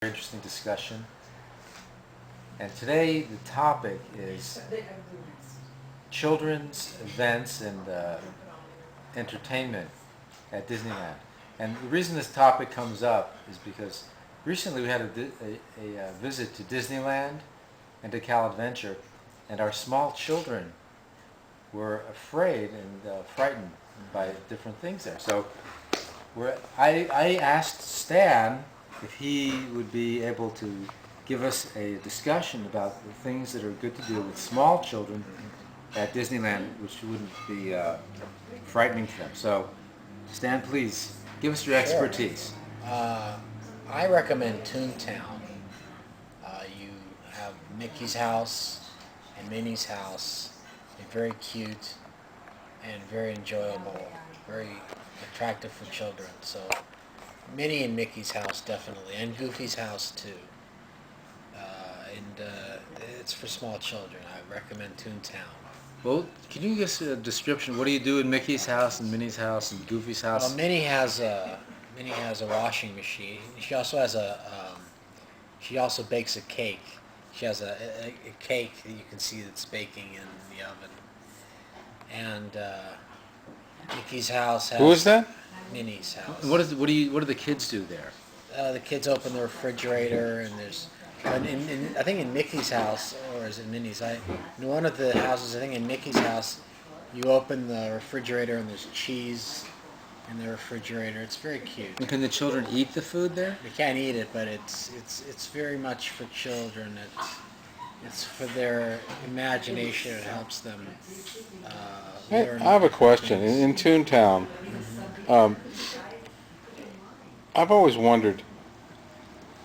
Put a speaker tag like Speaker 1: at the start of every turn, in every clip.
Speaker 1: Interesting discussion. And today the topic is children's events and entertainment at Disneyland. And the reason this topic comes up is because recently we had a visit to Disneyland and to Cal Adventure, and our small children were afraid and frightened by different things there. So I asked Stan if he would be able to give us a discussion about the things that are good to do with small children at Disneyland, which wouldn't be frightening to them. So, Stan, please give us your expertise.
Speaker 2: I recommend Toontown. You have Mickey's house and Minnie's house. They're very cute and very enjoyable, very attractive for children. So Minnie and Mickey's house definitely, and Goofy's house too. And it's for small children. I recommend Toontown.
Speaker 1: Well, can you give us a description? What do you do in Mickey's house and Minnie's house and Goofy's house?
Speaker 2: Well, Minnie has a washing machine. She also has she also bakes a cake. She has a cake that you can see that's baking in the oven. And Mickey's house has...
Speaker 3: Who is that?
Speaker 2: Minnie's house.
Speaker 1: What do the kids do there?
Speaker 2: The kids open the refrigerator, and there's... I think in Mickey's house, or is it Minnie's? In one of the houses, I think in Mickey's house, you open the refrigerator and there's cheese in the refrigerator. It's very cute.
Speaker 1: And can the children eat the food there?
Speaker 2: They can't eat it, but it's very much for children. It's for their imagination. It helps them learn.
Speaker 3: I have a question. In Toontown, I've always wondered,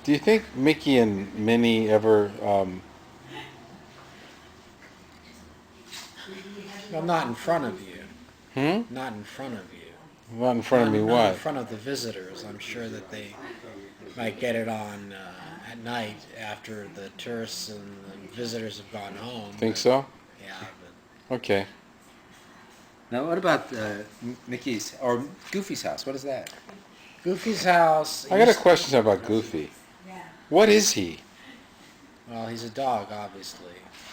Speaker 3: do you think Mickey and Minnie ever...
Speaker 2: Well, not in front of you.
Speaker 3: Hmm?
Speaker 2: Not in front of you.
Speaker 3: Not in front of me,
Speaker 2: Not
Speaker 3: why?
Speaker 2: in front of the visitors. I'm sure that they might get it on at night after the tourists and the visitors have gone home.
Speaker 3: Think so?
Speaker 2: Yeah.
Speaker 3: Okay.
Speaker 1: Now, what about Mickey's or Goofy's house? What is that?
Speaker 2: Goofy's house...
Speaker 3: I got a question about Goofy. What is he?
Speaker 2: Well, he's a dog, obviously.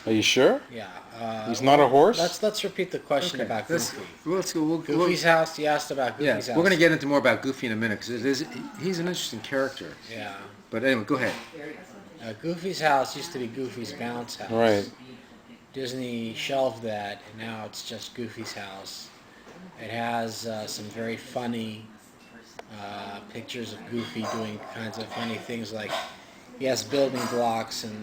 Speaker 3: Are you sure?
Speaker 2: Yeah.
Speaker 3: He's not a horse?
Speaker 2: Let's repeat the question about Goofy.
Speaker 1: Let's go.
Speaker 2: Goofy's house. You asked about Goofy's house.
Speaker 1: We're going to get into more about Goofy in a minute because he's an interesting character.
Speaker 2: Yeah.
Speaker 1: But anyway, go ahead.
Speaker 2: Goofy's house used to be Goofy's bounce house.
Speaker 3: Right.
Speaker 2: Disney shelved that, and now it's just Goofy's house. It has some very funny pictures of Goofy doing kinds of funny things, like he has building blocks, and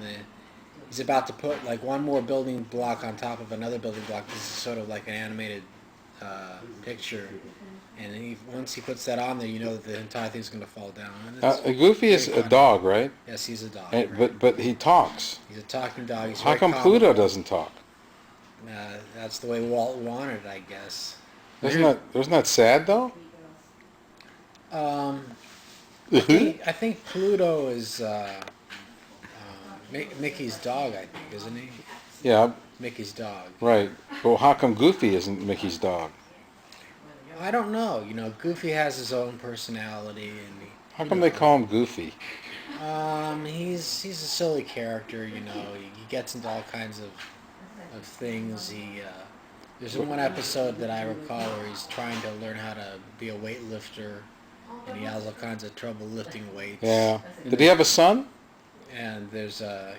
Speaker 2: he's about to put like one more building block on top of another building block. This is sort of like an animated picture, and once he puts that on there, you know that the entire thing's going to fall down.
Speaker 3: Goofy is a dog, right?
Speaker 2: Yes, he's a dog.
Speaker 3: But he talks.
Speaker 2: He's a talking dog. He's
Speaker 3: How
Speaker 2: very
Speaker 3: come
Speaker 2: comical.
Speaker 3: Pluto doesn't talk?
Speaker 2: That's the way Walt wanted, I guess.
Speaker 3: Isn't that sad, though?
Speaker 2: I think Pluto is Mickey's dog, I think, isn't he?
Speaker 3: Yeah,
Speaker 2: Mickey's dog.
Speaker 3: right. Well, how come Goofy isn't Mickey's dog?
Speaker 2: I don't know. You know, Goofy has his own personality, and
Speaker 3: How come they call him Goofy?
Speaker 2: he's a silly character. You know, he gets into all kinds of things. There's one episode that I recall where he's trying to learn how to be a weightlifter, and he has all kinds of trouble lifting weights.
Speaker 3: Yeah. Did he have a son?
Speaker 2: And there's I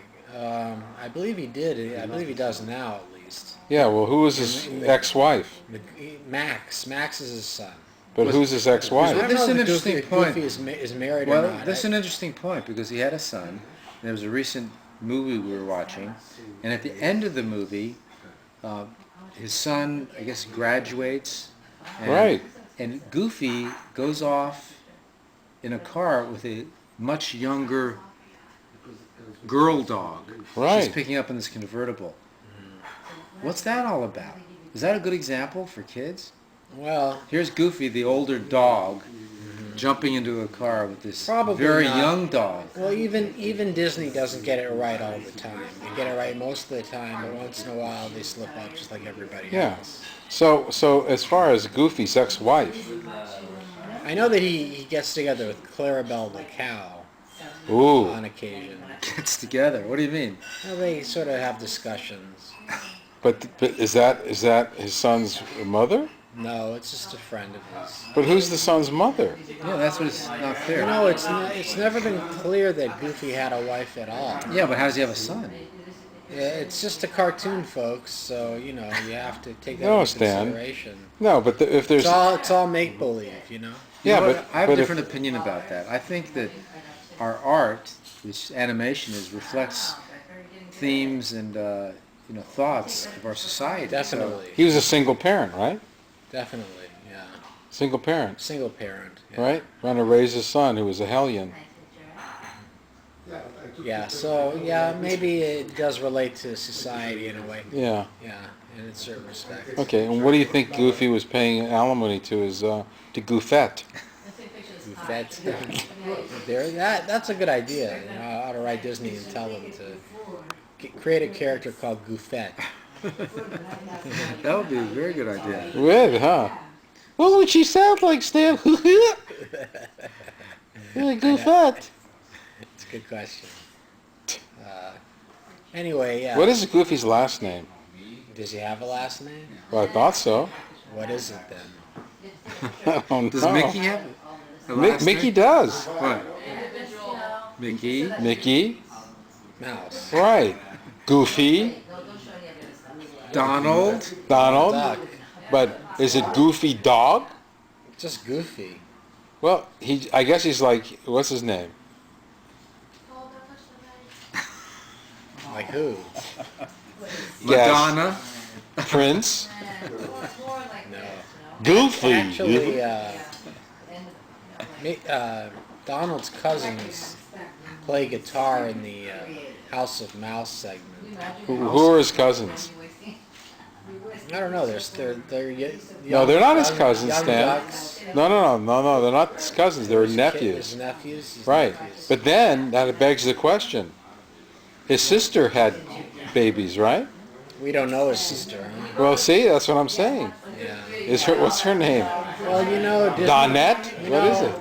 Speaker 2: believe he did. I believe he does now, at least.
Speaker 3: Yeah, well, who was his ex-wife?
Speaker 2: Max. Max is his son.
Speaker 3: But who's his
Speaker 2: I
Speaker 3: ex-wife?
Speaker 2: don't
Speaker 1: This is
Speaker 2: know
Speaker 1: an
Speaker 2: if
Speaker 1: interesting point.
Speaker 2: Goofy is married or
Speaker 1: Well,
Speaker 2: not.
Speaker 1: that's an interesting point because he had a son. There was a recent movie we were watching, and at the end of the movie, his son, I guess, graduates. And,
Speaker 3: Right.
Speaker 1: And Goofy goes off in a car with a much younger girl dog.
Speaker 3: Right.
Speaker 1: She's picking up in this convertible. What's that all about? Is that a good example for kids?
Speaker 2: Well,
Speaker 1: Here's Goofy, the older dog, jumping into a car with this
Speaker 2: Probably
Speaker 1: very
Speaker 2: not.
Speaker 1: young dog.
Speaker 2: well, even Disney doesn't get it right all the time. They get it right most of the time, but once in a while they slip up, just like everybody
Speaker 3: Yeah.
Speaker 2: else.
Speaker 3: So as far as Goofy's ex-wife,
Speaker 2: I know that he gets together with Clarabelle the cow,
Speaker 3: Ooh.
Speaker 2: on occasion.
Speaker 1: Gets together. What do you mean?
Speaker 2: Well, they sort of have discussions.
Speaker 3: But is that his son's mother?
Speaker 2: No, it's just a friend of his.
Speaker 3: But who's the son's mother?
Speaker 1: Yeah, that's what's not fair.
Speaker 2: You know, it's never been clear that Goofy had a wife at all.
Speaker 1: Yeah, but how does he have a son?
Speaker 2: Yeah, it's just a cartoon, folks. So you know, you have to take that
Speaker 3: No,
Speaker 2: into
Speaker 3: Stan.
Speaker 2: consideration.
Speaker 3: No, but if there's
Speaker 2: It's all make believe, you know.
Speaker 3: yeah,
Speaker 1: You know
Speaker 3: but
Speaker 1: what? I have a
Speaker 3: but
Speaker 1: different opinion about that. I think that our art, which animation is, reflects themes and thoughts of our society.
Speaker 2: Definitely,
Speaker 3: he was a single parent, right?
Speaker 2: definitely, yeah.
Speaker 3: Single parent,
Speaker 2: Single parent, yeah.
Speaker 3: right? Trying to raise his son who was a hellion.
Speaker 2: Yeah, so yeah, maybe it does relate to society in a way.
Speaker 3: Yeah.
Speaker 2: Yeah, in certain respects.
Speaker 3: Okay, and what do you think Goofy was paying alimony to his to Goofette?
Speaker 2: That's that's a good idea. You know, I ought to write Disney and tell them to create a character called Goofette.
Speaker 1: That would be a very good idea.
Speaker 3: Weird, huh? What would she sound like, Stan? Really Goofette.
Speaker 2: It's a good question. Anyway, yeah.
Speaker 3: What is Goofy's last name?
Speaker 2: Does he have a last name?
Speaker 3: Well, I thought so.
Speaker 2: What is it then?
Speaker 3: I don't
Speaker 1: Does
Speaker 3: know.
Speaker 1: Mickey have a last
Speaker 3: Mickey
Speaker 1: name?
Speaker 3: does.
Speaker 1: What? Mickey?
Speaker 3: Mickey.
Speaker 2: Mouse.
Speaker 3: Right. Goofy.
Speaker 1: Donald?
Speaker 3: Donald.
Speaker 2: Duck.
Speaker 3: But is it Goofy Dog?
Speaker 2: Just Goofy.
Speaker 3: Well, I guess he's like, what's his name?
Speaker 2: Like who?
Speaker 3: Yes.
Speaker 1: Madonna?
Speaker 3: Prince.
Speaker 2: No.
Speaker 3: Goofy.
Speaker 2: Actually, Donald's cousins play guitar in the House of Mouse segment.
Speaker 3: Who are his cousins?
Speaker 2: I don't know. They're young,
Speaker 3: No, they're not his
Speaker 2: young-
Speaker 3: cousins,
Speaker 2: young
Speaker 3: Stan.
Speaker 2: ducks.
Speaker 3: No, they're not his cousins. They're
Speaker 2: His
Speaker 3: nephews.
Speaker 2: nephews. His
Speaker 3: Right.
Speaker 2: nephews.
Speaker 3: But then that begs the question. His sister had babies, right?
Speaker 2: We don't know his sister. Huh?
Speaker 3: Well, see, that's what I'm saying.
Speaker 2: Yeah.
Speaker 3: What's her name?
Speaker 2: Well, you know, Disney,
Speaker 3: Donette?
Speaker 2: you
Speaker 3: What is
Speaker 2: know,
Speaker 3: it?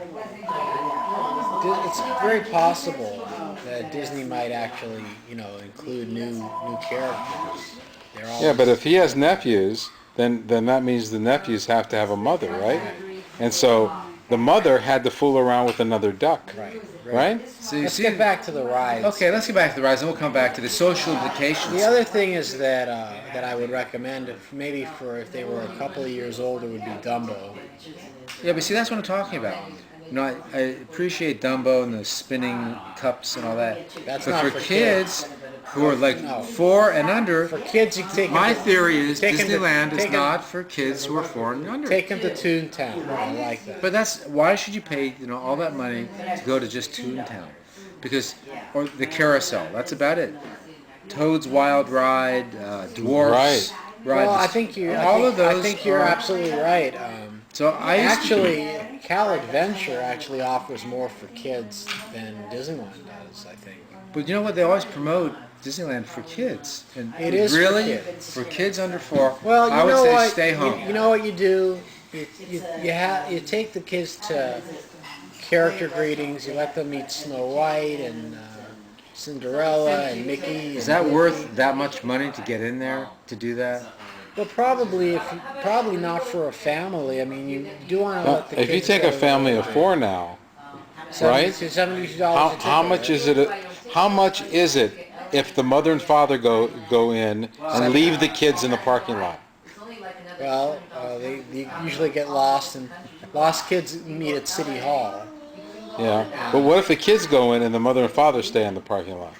Speaker 2: It's very possible that Disney might actually, include new characters. They're always,
Speaker 3: Yeah, but if he has nephews, then that means the nephews have to have a mother, right? And so the mother had to fool around with another duck, right?
Speaker 1: So you
Speaker 2: Let's
Speaker 1: see,
Speaker 2: get back to the rides.
Speaker 1: okay, let's get back to the rise, and we'll come back to the social implications.
Speaker 2: The other thing is that that I would recommend, if they were a couple of years older, would be Dumbo.
Speaker 1: Yeah, but see, that's what I'm talking about. I appreciate Dumbo and the spinning cups and all that.
Speaker 2: That's
Speaker 1: but
Speaker 2: not
Speaker 1: for
Speaker 2: for
Speaker 1: kids who are like
Speaker 2: No.
Speaker 1: 4 and under,
Speaker 2: For kids, you take
Speaker 1: my
Speaker 2: them to,
Speaker 1: theory is
Speaker 2: take 'em to-
Speaker 1: Disneyland is
Speaker 2: take 'em-
Speaker 1: not for kids who are 4 and under.
Speaker 2: take them to Toontown. I like that.
Speaker 1: But why should you pay all that money to go to just Toontown? Or the carousel. That's about it. Toad's Wild Ride, Dwarfs Ride.
Speaker 2: Well, I think you're
Speaker 1: are-
Speaker 2: absolutely right.
Speaker 1: So I used to-
Speaker 2: Actually, Cal Adventure actually offers more for kids than Disneyland does, I think.
Speaker 1: But you know what? They always promote Disneyland for kids. And
Speaker 2: It is for
Speaker 1: really
Speaker 2: kids.
Speaker 1: for kids under 4.
Speaker 2: Well, you
Speaker 1: I would
Speaker 2: know
Speaker 1: say
Speaker 2: what?
Speaker 1: stay home.
Speaker 2: You know what you do? You take the kids to character greetings. You let them meet Snow White and Cinderella and Mickey.
Speaker 1: Is that worth that much money to get in there to do that?
Speaker 2: Well, probably not for a family. I mean, you do want to let the
Speaker 3: If
Speaker 2: kids
Speaker 3: you take
Speaker 2: go
Speaker 3: a family of 4 now, right?
Speaker 2: $72
Speaker 3: how much is it? How much is it if the mother and father go in and leave the kids in the parking lot?
Speaker 2: Well, they usually get lost, and lost kids meet at City Hall.
Speaker 3: Yeah. But what if the kids go in and the mother and father stay in the parking lot?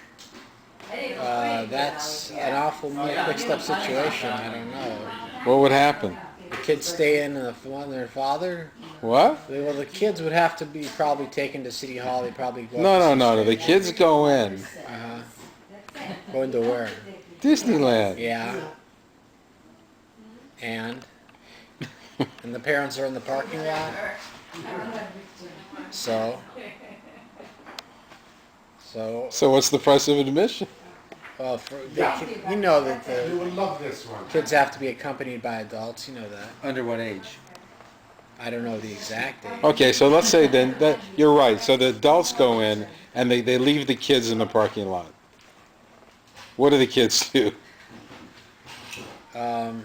Speaker 2: That's an awful mixed up situation. I don't know.
Speaker 3: What would happen?
Speaker 2: The kids stay in the mother and father.
Speaker 3: What?
Speaker 2: Well, the kids would have to be probably taken to City Hall. They probably go.
Speaker 3: No. The kids go in.
Speaker 2: Going to where?
Speaker 3: Disneyland.
Speaker 2: Yeah. And the parents are in the parking lot. So
Speaker 3: So what's the price of admission?
Speaker 2: well, you know that the kids have to be accompanied by adults. You know that.
Speaker 1: Under what age?
Speaker 2: I don't know the exact age.
Speaker 3: Okay, so let's say then that you're right. So the adults go in, and they leave the kids in the parking lot. What do the kids do?
Speaker 2: The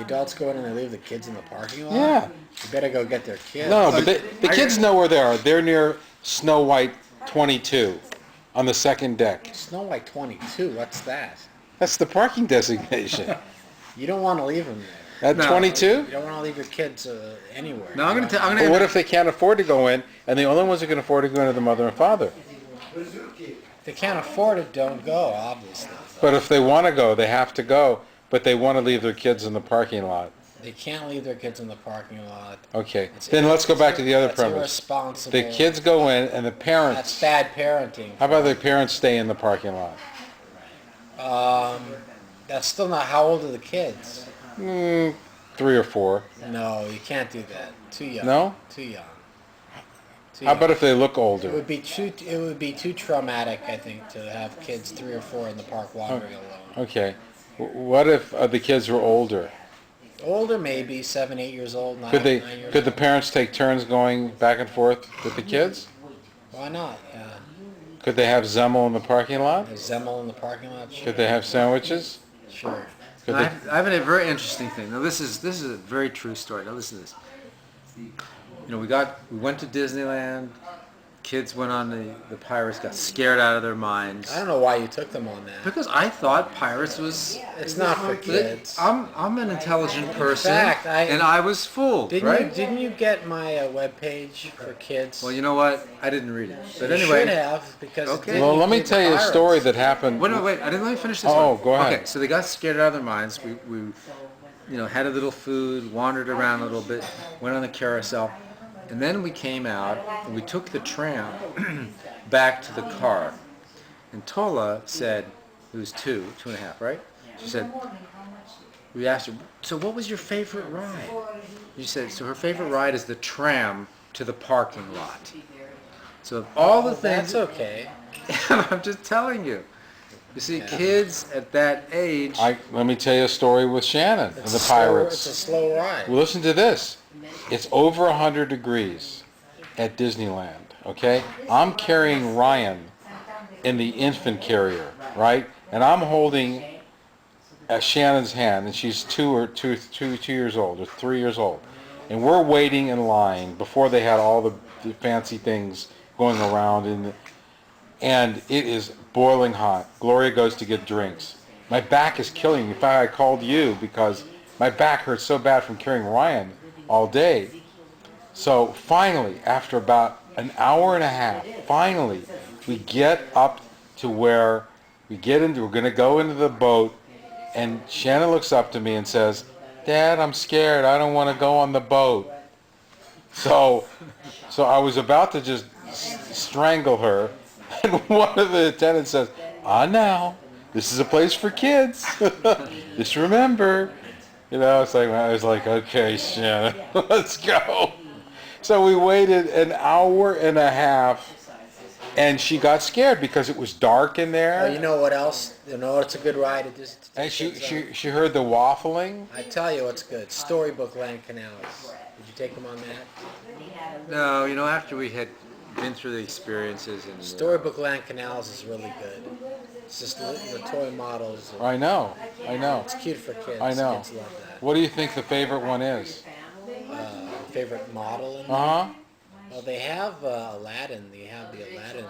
Speaker 2: adults go in and they leave the kids in the parking lot?
Speaker 3: Yeah.
Speaker 2: You better go get their kids.
Speaker 3: No, but the kids know where they are. They're near Snow White 22 on the second deck.
Speaker 2: Snow White 22, what's that?
Speaker 3: That's the parking designation.
Speaker 2: You don't want to leave them there.
Speaker 3: At
Speaker 1: No.
Speaker 3: 22?
Speaker 2: You don't want to leave your kids anywhere.
Speaker 1: No, I'm
Speaker 3: But
Speaker 1: gonna.
Speaker 3: what if they can't afford to go in, and the only ones who can afford to go in are the mother and father?
Speaker 2: If they can't afford it, don't go, obviously.
Speaker 3: But if they want to go, they have to go, but they want to leave their kids in the parking lot.
Speaker 2: They can't leave their kids in the parking lot.
Speaker 3: Okay, then let's go back to the other
Speaker 2: That's
Speaker 3: premise.
Speaker 2: irresponsible.
Speaker 3: The kids go in, and the
Speaker 2: That's
Speaker 3: parents,
Speaker 2: bad parenting.
Speaker 3: how about the parents stay in the parking lot?
Speaker 2: That's still not, how old are the kids?
Speaker 3: 3 or 4.
Speaker 2: No, you can't do that. Too young.
Speaker 3: No?
Speaker 2: Too young. Too
Speaker 3: How
Speaker 2: young.
Speaker 3: about if they look
Speaker 2: It
Speaker 3: older?
Speaker 2: would be too traumatic, I think, to have kids 3 or 4 in the park wandering alone.
Speaker 3: Okay. What if the kids were older?
Speaker 2: Older, maybe 7, 8 years old, 9,
Speaker 3: Could
Speaker 2: 9 years
Speaker 3: the
Speaker 2: old.
Speaker 3: parents take turns going back and forth with the kids?
Speaker 2: Why not? Yeah.
Speaker 3: Could they have Zemmel in the parking lot?
Speaker 2: Is Zemmel in the parking lot? Sure.
Speaker 3: Could they have sandwiches?
Speaker 2: Sure.
Speaker 3: Could
Speaker 1: I
Speaker 3: they,
Speaker 1: have a very interesting thing. Now this is a very true story. Now listen to this. You know, we went to Disneyland. Kids went on the Pirates, got scared out of their minds.
Speaker 2: I don't know why you took them on that.
Speaker 1: Because I thought Pirates was.
Speaker 2: It's not for kids.
Speaker 1: I'm an intelligent person,
Speaker 2: fact,
Speaker 1: and I was fooled, right?
Speaker 2: Didn't you get my webpage for kids?
Speaker 1: Well, you know what? I didn't read it. But
Speaker 2: You
Speaker 1: anyway.
Speaker 2: should have, because
Speaker 1: Okay.
Speaker 2: it didn't
Speaker 3: well, let me
Speaker 2: include
Speaker 3: tell you a
Speaker 2: pirates.
Speaker 3: story that happened.
Speaker 1: Wait, no, wait. Let me finish this
Speaker 3: Oh,
Speaker 1: one.
Speaker 3: go ahead.
Speaker 1: Okay, so they got scared out of their minds. We had a little food, wandered around a little bit, went on the carousel, and then we came out and we took the tram back to the car. And Tola said, who was 2.5, right? She said, we asked her, so what was your favorite ride? She said, so her favorite ride is the tram to the parking lot. So of all the things,
Speaker 2: That's okay.
Speaker 1: I'm just telling you. You see, kids at that age.
Speaker 3: Let me tell you a story with Shannon and the Pirates.
Speaker 2: It's a slow ride.
Speaker 3: Well, listen to this. It's over 100 degrees at Disneyland, okay? I'm carrying Ryan in the infant carrier, right? And I'm holding Shannon's hand, and she's 2 years old, or 3 years old. And we're waiting in line before they had all the fancy things going around, and it is boiling hot. Gloria goes to get drinks. My back is killing me. In fact, I called you because my back hurts so bad from carrying Ryan all day. So finally, after about an hour and a half, finally, we get up to where we're going to go into the boat, and Shannon looks up to me and says, Dad, I'm scared. I don't want to go on the boat. So I was about to just strangle her, and one of the attendants says, now, this is a place for kids. Just remember. It's like, I was like, okay, Shannon, let's go. So we waited an hour and a half, and she got scared because it was dark in there.
Speaker 2: Oh, you know what else? You know what's a good ride at this?
Speaker 3: And she heard the waffling.
Speaker 2: I tell you what's good. Storybook Land Canals. Did you take them on that?
Speaker 1: No, after we had been through the experiences and
Speaker 2: Storybook Land Canals is really good. It's just the toy models.
Speaker 3: I know.
Speaker 2: It's cute for kids.
Speaker 3: I know.
Speaker 2: Kids love that.
Speaker 3: What do you think the favorite one is?
Speaker 2: Favorite model?
Speaker 3: Uh-huh.
Speaker 2: Well, they have Aladdin. They have the Aladdin.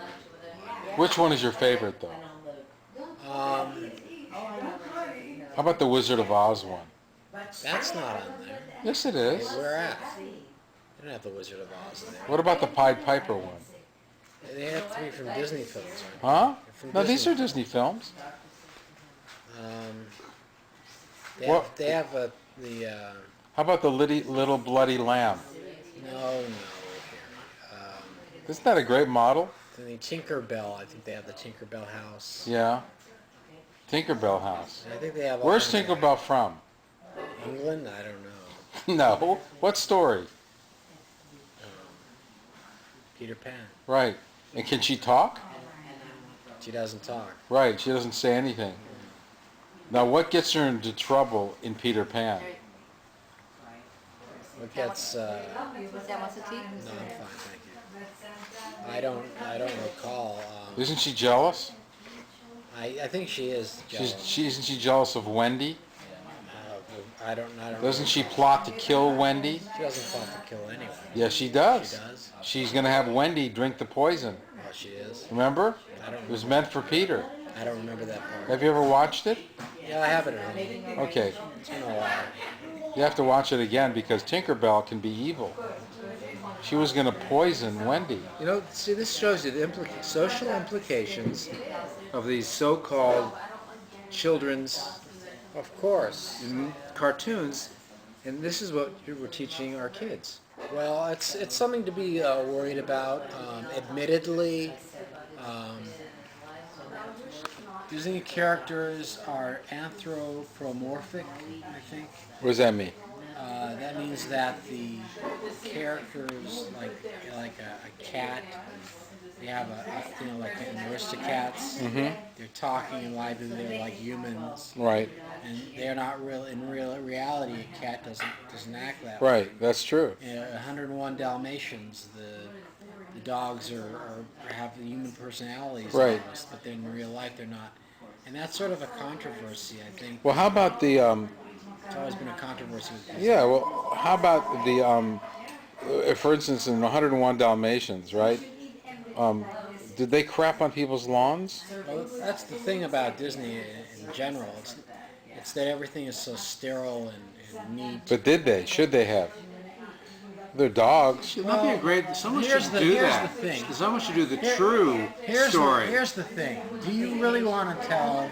Speaker 3: Which one is your favorite, though?
Speaker 2: Um,
Speaker 3: How about the Wizard of Oz one?
Speaker 2: that's not on there.
Speaker 3: Yes, it is.
Speaker 2: Where at? They don't have the Wizard of Oz there.
Speaker 3: What about the Pied Piper one?
Speaker 2: They have 3 from Disney films.
Speaker 3: Huh?
Speaker 2: From
Speaker 3: No, these
Speaker 2: Disney.
Speaker 3: are Disney films.
Speaker 2: They have
Speaker 3: How about the Little Bloody Lamb?
Speaker 2: no.
Speaker 3: Isn't that a great model?
Speaker 2: The Tinkerbell. I think they have the Tinkerbell house.
Speaker 3: Yeah. Tinkerbell house.
Speaker 2: I think they have. all
Speaker 3: Where's
Speaker 2: kinds of-
Speaker 3: Tinkerbell from?
Speaker 2: England? I don't know.
Speaker 3: No. What story?
Speaker 2: Peter Pan.
Speaker 3: Right. And can she talk?
Speaker 2: She doesn't talk.
Speaker 3: Right. She doesn't say anything. Now, what gets her into trouble in Peter Pan?
Speaker 2: What gets? No, I'm fine, thank you. I don't recall.
Speaker 3: Isn't she jealous?
Speaker 2: I think she is jealous.
Speaker 3: Isn't she jealous of Wendy?
Speaker 2: I don't.
Speaker 3: Doesn't she plot to kill Wendy?
Speaker 2: She doesn't plot to kill anyone.
Speaker 3: Yes, she does.
Speaker 2: She does.
Speaker 3: She's gonna have Wendy drink the poison.
Speaker 2: Oh, she is.
Speaker 3: Remember?
Speaker 2: I don't.
Speaker 3: It was meant for Peter.
Speaker 2: I don't remember that part.
Speaker 3: Have you ever watched it?
Speaker 2: Yeah, I have it at home.
Speaker 3: Okay.
Speaker 2: It's been a while.
Speaker 3: You have to watch it again because Tinkerbell can be evil. She was gonna poison Wendy.
Speaker 1: You know, see, this shows you the social implications of these so-called children's
Speaker 2: Of course.
Speaker 1: cartoons, and this is what we're teaching our kids.
Speaker 2: Well, it's something to be worried about. Admittedly, Disney characters are anthropomorphic, I think.
Speaker 3: What does that mean?
Speaker 2: That means that the characters, like a cat, they have like in Aristocats, they're talking and lively, they're like humans,
Speaker 3: Right.
Speaker 2: and they're not real. In reality, a cat doesn't act that way.
Speaker 3: Right. That's true.
Speaker 2: 101 Dalmatians, the dogs have the human personalities,
Speaker 3: Right.
Speaker 2: almost, but then in real life they're not. And that's sort of a controversy, I think.
Speaker 3: Well, how about the
Speaker 2: It's always been a controversy with Disney.
Speaker 3: yeah, well, how about the for instance, in 101 Dalmatians, right? Did they crap on people's lawns?
Speaker 2: Well, that's the thing about Disney in general. It's that everything is so sterile and neat.
Speaker 3: But did they? Should they have? They're dogs.
Speaker 1: Should not be a great. Someone should
Speaker 2: here's
Speaker 1: do
Speaker 2: the
Speaker 1: that.
Speaker 2: thing.
Speaker 1: Someone should do the true story.
Speaker 2: Here's the thing. Do you really want to tell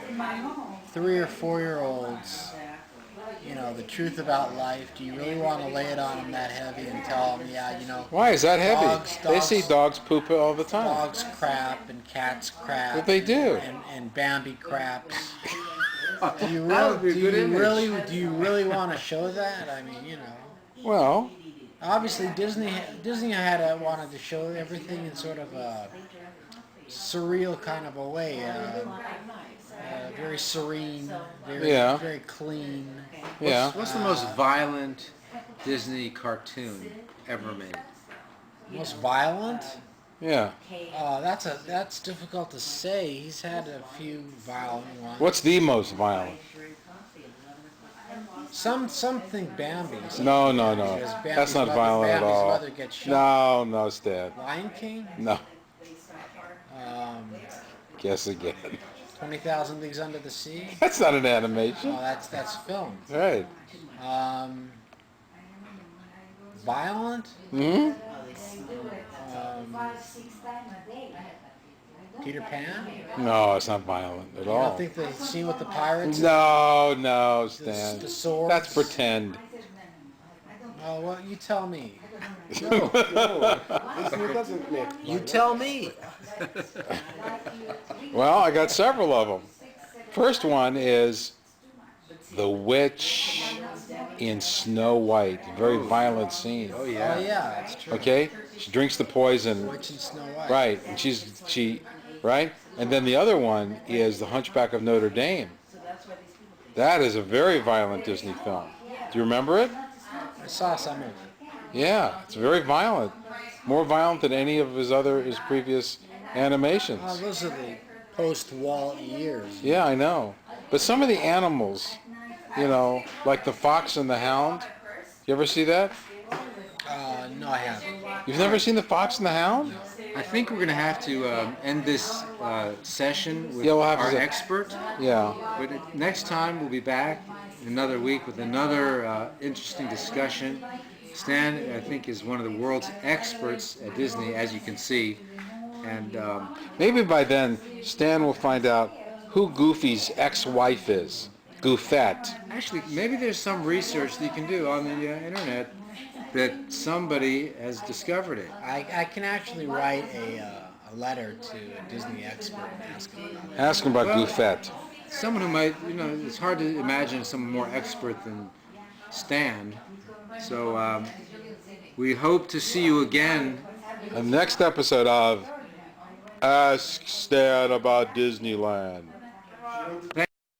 Speaker 2: 3 or 4-year-olds, the truth about life? Do you really want to lay it on them that heavy and tell them,
Speaker 3: Why is that heavy?
Speaker 2: Dogs-
Speaker 3: They see dogs poop all the time.
Speaker 2: dogs crap and cats crap.
Speaker 3: But they do.
Speaker 2: And Bambi craps. Do you
Speaker 1: That would be a good image.
Speaker 2: do you really want to show that? I mean,
Speaker 3: Well,
Speaker 2: obviously Disney wanted to show everything in sort of a surreal kind of a way, very serene, very clean.
Speaker 3: yeah.
Speaker 1: What's the most violent Disney cartoon ever made?
Speaker 2: Most violent?
Speaker 3: Yeah.
Speaker 2: That's difficult to say. He's had a few violent ones.
Speaker 3: What's the most violent?
Speaker 2: Some think Bambi.
Speaker 3: No.
Speaker 2: Because
Speaker 3: That's not
Speaker 2: Bambi's
Speaker 3: violent at all.
Speaker 2: mother gets shot.
Speaker 3: No, Stan.
Speaker 2: Lion King?
Speaker 3: No.
Speaker 2: Um,
Speaker 3: Guess again.
Speaker 2: 20,000 Leagues Under the Sea?
Speaker 3: That's not an animation.
Speaker 2: Oh, that's film.
Speaker 3: Right.
Speaker 2: Violent?
Speaker 3: Hmm?
Speaker 2: Peter Pan?
Speaker 3: No, it's not violent at
Speaker 2: You
Speaker 3: all.
Speaker 2: don't think the scene with the pirates?
Speaker 3: No, Stan.
Speaker 2: The swords?
Speaker 3: That's pretend.
Speaker 2: Oh, well, you tell me.
Speaker 1: You tell me.
Speaker 3: Well, I got several of them. First one is the witch in Snow White. Very violent scene.
Speaker 1: Oh
Speaker 2: Oh,
Speaker 1: yeah.
Speaker 2: yeah, that's true.
Speaker 3: Okay? She drinks the poison.
Speaker 2: Witch and Snow White.
Speaker 3: Right. And she right? And then the other one is The Hunchback of Notre Dame. That is a very violent Disney film. Do you remember it?
Speaker 2: I saw some of it.
Speaker 3: Yeah, it's very violent. More violent than any of his previous animations.
Speaker 2: Oh, those are the post-Walt years.
Speaker 3: Yeah, I know. But some of the animals, like the fox and the hound. You ever see that?
Speaker 2: No, I haven't.
Speaker 3: You've never seen the fox and the hound?
Speaker 1: I think we're going to have to end this session with
Speaker 3: Yeah, we'll have
Speaker 1: our
Speaker 3: to-
Speaker 1: expert.
Speaker 3: Yeah.
Speaker 1: But next time we'll be back in another week with another interesting discussion. Stan, I think, is one of the world's experts at Disney, as you can see. And
Speaker 3: Maybe by then, Stan will find out who Goofy's ex-wife is. Goofette.
Speaker 1: actually, maybe there's some research that you can do on the internet that somebody has discovered it.
Speaker 2: I can actually write a letter to a Disney expert and ask him about it.
Speaker 3: Ask him about
Speaker 1: Well-
Speaker 3: Goofette.
Speaker 1: Someone who might, it's hard to imagine someone more expert than Stan. So we hope to see you again.
Speaker 3: The next episode of Ask Stan About Disneyland.
Speaker 1: Thank